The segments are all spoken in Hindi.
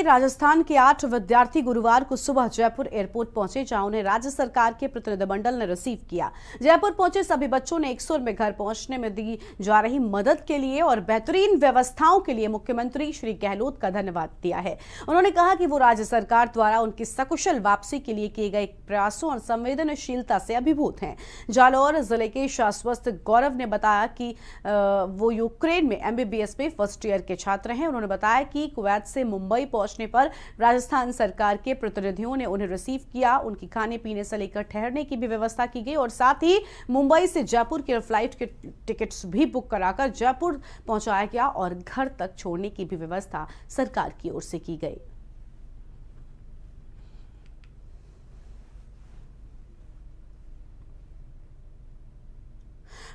में राजस्थान के 8 विद्यार्थी गुरुवार को सुबह जयपुर एयरपोर्ट पहुंचे, जहां उन्हें राज्य सरकार के प्रतिनिधिमंडल ने रिसीव किया। जयपुर पहुंचे सभी बच्चों ने एक सुर में घर पहुंचने में दी जा रही मदद के लिए और बेहतरीन व्यवस्थाओं के लिए मुख्यमंत्री श्री गहलोत का धन्यवाद दिया है। उन्होंने कहा कि वो राज्य सरकार द्वारा उनकी सकुशल वापसी के लिए किए गए प्रयासों और संवेदनशीलता से अभिभूत हैं। जालौर जिले के शाश्वत गौरव ने बताया कि वो यूक्रेन में MBBS में फर्स्ट ईयर के छात्र हैं। उन्होंने बताया कि कुवैत से मुंबई पहुंचने पर राजस्थान सरकार के प्रतिनिधियों ने उन्हें रिसीव किया। उनकी खाने पीने से लेकर ठहरने की भी व्यवस्था की गई और साथ ही मुंबई से जयपुर के फ्लाइट के टिकट्स भी बुक कराकर जयपुर पहुंचाया गया और घर तक छोड़ने की भी व्यवस्था सरकार की ओर से की गई।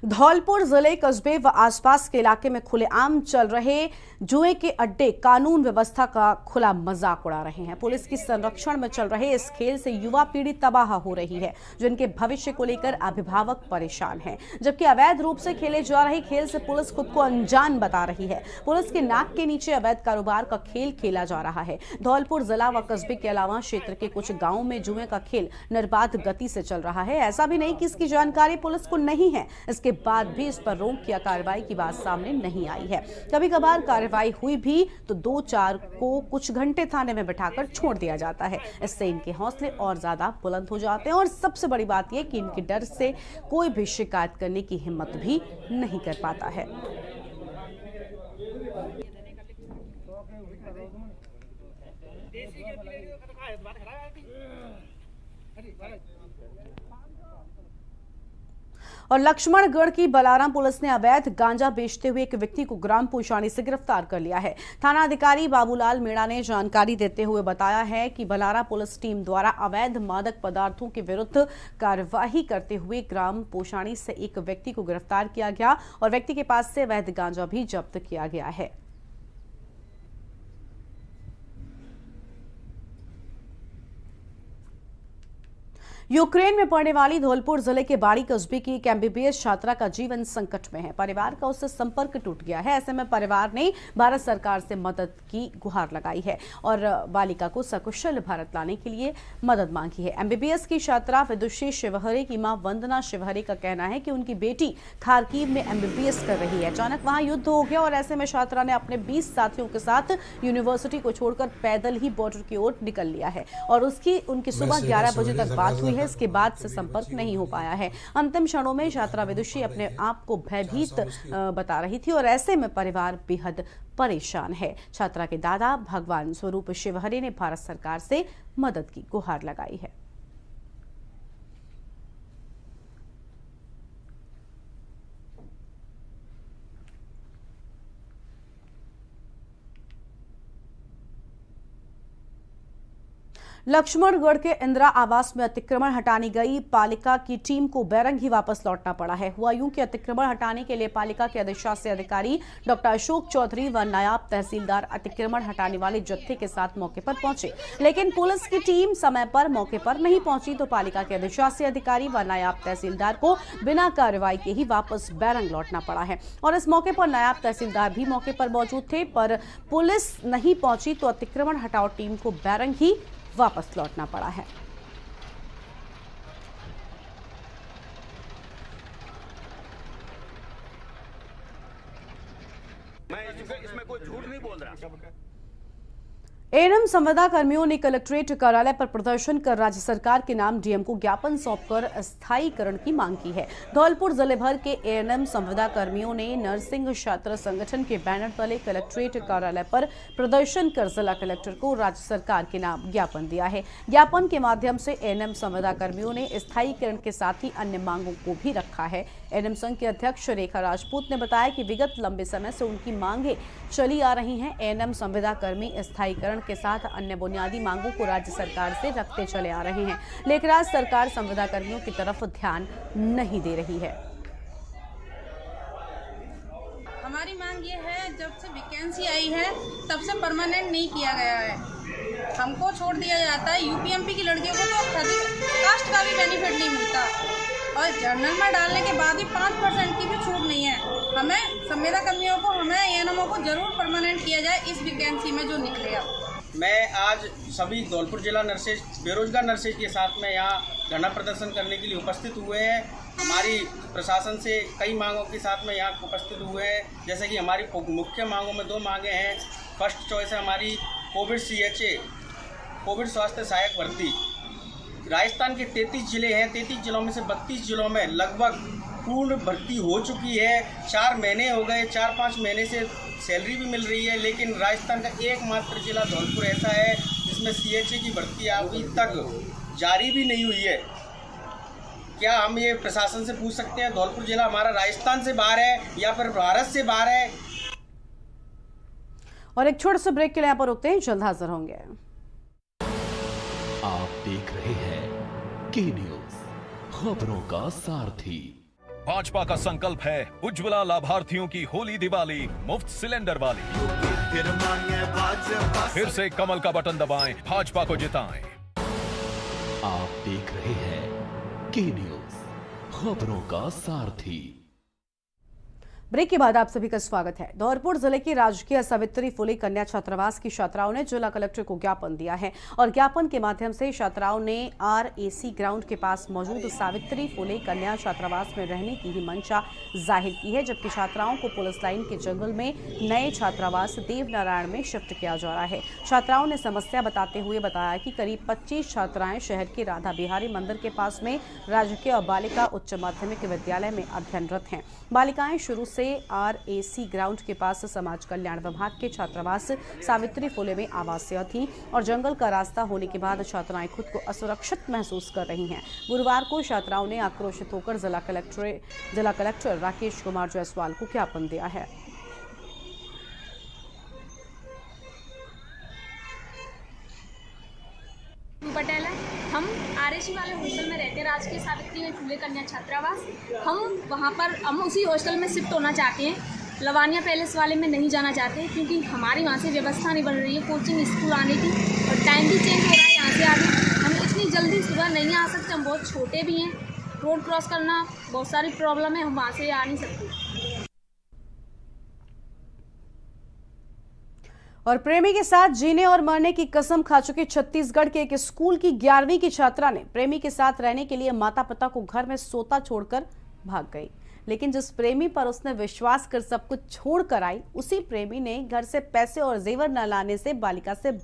धौलपुर जिले कस्बे व आसपास के इलाके में खुलेआम चल रहे जुए के अड्डे कानून व्यवस्था का खुला मजाक उड़ा रहे हैं। पुलिस की संरक्षण में चल रहे इस खेल से युवा पीढ़ी तबाह हो रही है, जिनके भविष्य को लेकर अभिभावक परेशान हैं। जबकि अवैध रूप से खेले जा रहे खेल से पुलिस खुद को अनजान बता रही है। पुलिस के नाक के नीचे अवैध कारोबार का खेल खेला जा रहा है। धौलपुर जिला व कस्बे के अलावा क्षेत्र के कुछ गाँवों में जुए का खेल निर्बाध गति से चल रहा है। ऐसा भी नहीं कि इसकी जानकारी पुलिस को नहीं है, इसके बाद भी इस पर रोक या कार्रवाई की बात सामने नहीं आई है। कभी कभार कार्रवाई हुई भी तो 2-4 को कुछ घंटे थाने में बिठाकर छोड़ दिया जाता है। इससे इनके हौसले और ज्यादा बुलंद हो जाते हैं और सबसे बड़ी बात यह कि इनके डर से कोई भी शिकायत करने की हिम्मत भी नहीं कर पाता है। और लक्ष्मणगढ़ की बलाराम पुलिस ने अवैध गांजा बेचते हुए एक व्यक्ति को ग्राम पोशानी से गिरफ्तार कर लिया है। थाना अधिकारी बाबूलाल मीणा ने जानकारी देते हुए बताया है कि बलाराम पुलिस टीम द्वारा अवैध मादक पदार्थों के विरुद्ध कार्यवाही करते हुए ग्राम पोशानी से एक व्यक्ति को गिरफ्तार किया गया और व्यक्ति के पास से अवैध गांजा भी जब्त किया गया है। यूक्रेन में पढ़ने वाली धौलपुर जिले के बाड़ी कस्बे की एक MBBS छात्रा का जीवन संकट में है। परिवार का उससे संपर्क टूट गया है। ऐसे में परिवार ने भारत सरकार से मदद की गुहार लगाई है और बालिका को सकुशल भारत लाने के लिए मदद मांगी है। MBBS की छात्रा विदुषी शिवहरे की मां वंदना शिवहरे का कहना है कि उनकी बेटी खारकीव में MBBS कर रही है। अचानक वहां युद्ध हो गया और ऐसे में छात्रा ने अपने 20 साथियों के साथ यूनिवर्सिटी को छोड़कर पैदल ही बॉर्डर की ओर निकल लिया है और उनकी सुबह 11 बजे तक बात हुई है। इसके बाद से संपर्क नहीं हो पाया है। अंतिम क्षणों में छात्रा विदुषी अपने आप को भयभीत बता रही थी और ऐसे में परिवार बेहद परेशान है। छात्रा के दादा भगवान स्वरूप शिवहरे ने भारत सरकार से मदद की गुहार लगाई है। लक्ष्मणगढ़ के इंदिरा आवास में अतिक्रमण हटाने गई पालिका की टीम को बैरंग ही वापस लौटना पड़ा है। हुआ यूं कि अतिक्रमण हटाने के लिए पालिका के अधिशासी अधिकारी डॉक्टर अशोक चौधरी व नायब तहसीलदार अतिक्रमण हटाने वाले जत्थे के साथ मौके पर पहुंचे, लेकिन पुलिस की टीम समय पर मौके पर नहीं पहुंची तो पालिका के अधिशासी अधिकारी व नायब तहसीलदार को बिना कार्रवाई के ही वापस बैरंग लौटना पड़ा है। और इस मौके पर नायब तहसीलदार भी मौके पर मौजूद थे, पर पुलिस नहीं पहुंची तो अतिक्रमण हटाओ टीम को बैरंग ही वापस लौटना पड़ा है। मैं इसमें कोई झूठ नहीं बोल रहा। एएनएम संविदा कर्मियों ने कलेक्ट्रेट कार्यालय पर प्रदर्शन कर राज्य सरकार के नाम डीएम को ज्ञापन सौंपकर स्थायीकरण की मांग की है। धौलपुर जिले भर के एएनएम संविदा कर्मियों ने नरसिंह छात्र संगठन के बैनर तले कलेक्ट्रेट कार्यालय पर प्रदर्शन कर जिला कलेक्टर को राज्य सरकार के नाम ज्ञापन दिया है। ज्ञापन के माध्यम से एएनएम संविदा कर्मियों ने स्थायीकरण के साथ ही अन्य मांगों को भी रखा है। एएनएम संघ के अध्यक्ष रेखा राजपूत ने बताया कि विगत लंबे समय से उनकी मांगे चली आ रही हैं। एएनएम संविदा कर्मी स्थायीकरण के साथ अन्य बुनियादी मांगों को राज्य सरकार से रखते चले आ रहे हैं, लेकिन राज्य सरकार संविदा कर्मियों की तरफ ध्यान नहीं दे रही है। हमारी मांग ये है, जब से वैकेंसी आई है तब से परमानेंट नहीं किया गया है। हमको छोड़ दिया जाता है। यूपीएमपी की लड़कियों को तो कास्ट का भी बेनिफिट नहीं मिलता और जर्नल में डालने के बाद भी 5% की भी छूट नहीं है। हमें संविदा कर्मियों को, हमें एएनएमओ को जरूर परमानेंट किया जाए इस वैकेंसी में जो निकलेगा। मैं आज सभी धौलपुर जिला नर्सेज बेरोजगार नर्सेज के साथ में यहाँ धरना प्रदर्शन करने के लिए उपस्थित हुए हैं। हमारी प्रशासन से कई मांगों के साथ में यहाँ उपस्थित हुए हैं। जैसे कि हमारी मुख्य मांगों में 2 मांगे हैं। फर्स्ट चॉइस है हमारी कोविड CHA कोविड स्वास्थ्य सहायक भर्ती। राजस्थान के 33 जिले हैं, 33 जिलों में से 32 जिलों में लगभग पूर्ण भर्ती हो चुकी है। 4 महीने हो गए, 4-5 महीने से सैलरी भी मिल रही है, लेकिन राजस्थान का एकमात्र जिला धौलपुर ऐसा है जिसमें CHA की भर्ती अभी तक जारी भी नहीं हुई है। क्या हम ये प्रशासन से पूछ सकते हैं धौलपुर जिला हमारा राजस्थान से बाहर है या फिर भारत से बाहर है? और एक छोटे से ब्रेक के लिए यहाँ पर रुकते हैं, जल्द हाजिर होंगे। आप देख रहे हैं के न्यूज, खबरों का सारथी। भाजपा का संकल्प है उज्ज्वला लाभार्थियों की होली दिवाली मुफ्त सिलेंडर वाली। फिर से कमल का बटन दबाएं, भाजपा को जिताएं। आप देख रहे हैं के न्यूज, खबरों का सारथी। ब्रेक के बाद आप सभी का स्वागत है। धौलपुर जिले की राजकीय सावित्री फुले कन्या छात्रावास की छात्राओं ने जिला कलेक्टर को ज्ञापन दिया है और ज्ञापन के माध्यम से छात्राओं ने RAC ग्राउंड के पास मौजूद सावित्री फुले कन्या छात्रावास में रहने की ही मंशा जाहिर की है, जबकि छात्राओं को पुलिस लाइन के जंगल में नए छात्रावास देवनारायण में शिफ्ट किया जा रहा है। छात्राओं ने समस्या बताते हुए बताया कि करीब 25 छात्राएं शहर के राधा बिहारी मंदिर के पास में राजकीय बालिका उच्च माध्यमिक विद्यालय में अध्ययनरत हैं। बालिकाएं शुरू से RAC ग्राउंड के पास समाज कल्याण विभाग के छात्रावास सावित्री फुले में आवासीय थीं और जंगल का रास्ता होने के बाद छात्राएं खुद को असुरक्षित महसूस कर रही हैं। गुरुवार को छात्राओं ने आक्रोशित होकर जिला कलेक्टर राकेश कुमार जायसवाल को ज्ञापन दिया है। पटेल है। हम RAC वाले हॉस्टल में रहते हैं, राजकीय सावित्री फुले कन्या छात्रावास। हम उसी हॉस्टल में शिफ्ट होना चाहते हैं। लवानिया पैलेस वाले में नहीं जाना चाहते क्योंकि हमारी वहाँ से व्यवस्था नहीं बन रही है कोचिंग स्कूल आने की, और टाइम भी चेंज हो रहा है यहाँ से आगे। हम इतनी जल्दी सुबह नहीं आ सकते, हम बहुत छोटे भी हैं, रोड क्रॉस करना बहुत सारी प्रॉब्लम है, हम वहाँ से आ नहीं सकते। और प्रेमी के साथ जीने और मरने की कसम खा चुके छत्तीसगढ़ के एक स्कूल की 11वीं की छात्रा ने प्रेमी के साथ रहने के लिए माता पिता को घर में सोता छोड़कर भाग गई। लेकिन जिस प्रेमी पर उसने विश्वास कर सब कुछ छोड़कर आई, उसी प्रेमी ने घर से पैसे और जेवर न लाने से बालिका से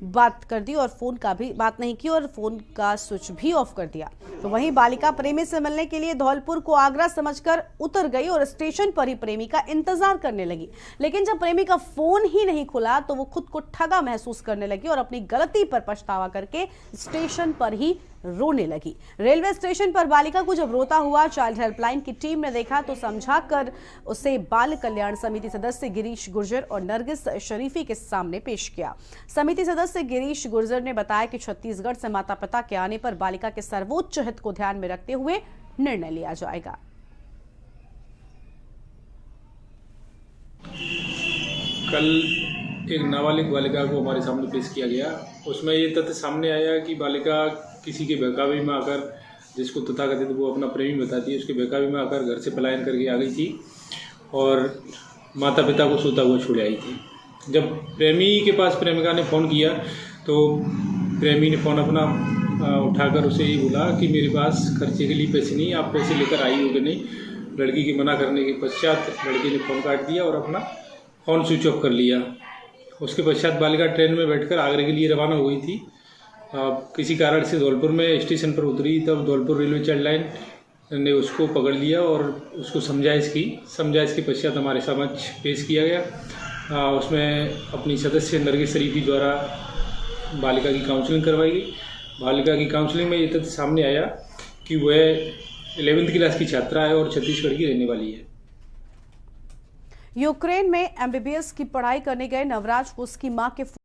बात कर दी और फोन का भी बात नहीं की और फोन का स्विच भी ऑफ कर दिया। तो वहीं बालिका प्रेमी से मिलने के लिए धौलपुर को आगरा समझकर उतर गई और स्टेशन पर ही प्रेमी का इंतजार करने लगी। लेकिन जब प्रेमी का फोन ही नहीं खुला तो वो खुद को ठगा महसूस करने लगी और अपनी गलती पर पछतावा करके स्टेशन पर ही रोने लगी। रेलवे स्टेशन पर बालिका को जब रोता हुआ चाइल्ड हेल्पलाइन की टीम ने देखा तो समझाकर उसे बाल कल्याण समिति सदस्य गिरीश गुर्जर और नरगिस शरीफी के सामने पेश किया। समिति सदस्य गिरीश गुर्जर ने बताया कि छत्तीसगढ़ से माता पिता के आने पर बालिका के सर्वोच्च हित को ध्यान में रखते हुए निर्णय लिया जाएगा। कल एक नाबालिग बालिका को हमारे सामने पेश किया गया। उसमें ये तथ्य सामने आया कि बालिका किसी के बहकावे में आकर, जिसको तथाकथित वो अपना प्रेमी बताती है, उसके बहकावे में आकर घर से पलायन करके आ गई थी और माता पिता को सोता हुआ छोड़ आई थी। जब प्रेमी के पास प्रेमिका ने फ़ोन किया तो प्रेमी ने फ़ोन अपना उठाकर उसे ये बोला कि मेरे पास खर्चे के लिए पैसे नहीं, आप पैसे लेकर आई हो कि नहीं। लड़की के मना करने के पश्चात लड़की ने फ़ोन काट दिया और अपना फ़ोन स्विच ऑफ कर लिया। उसके पश्चात बालिका ट्रेन में बैठकर आगरा के लिए रवाना हो गई थी। किसी कारण से धौलपुर में स्टेशन पर उतरी, तब धौलपुर रेलवे चाइल्ड लाइन ने उसको पकड़ लिया और उसको समझाइश के पश्चात हमारे समक्ष पेश किया गया। उसमें अपनी सदस्य नरगिस शरीफी द्वारा बालिका की काउंसलिंग करवाई गई। बालिका की काउंसलिंग में ये तथ्य सामने आया कि वह 11वीं क्लास की छात्रा है और छत्तीसगढ़ की रहने वाली है। यूक्रेन में MBBS की पढ़ाई करने गए नवराज को उसकी मां के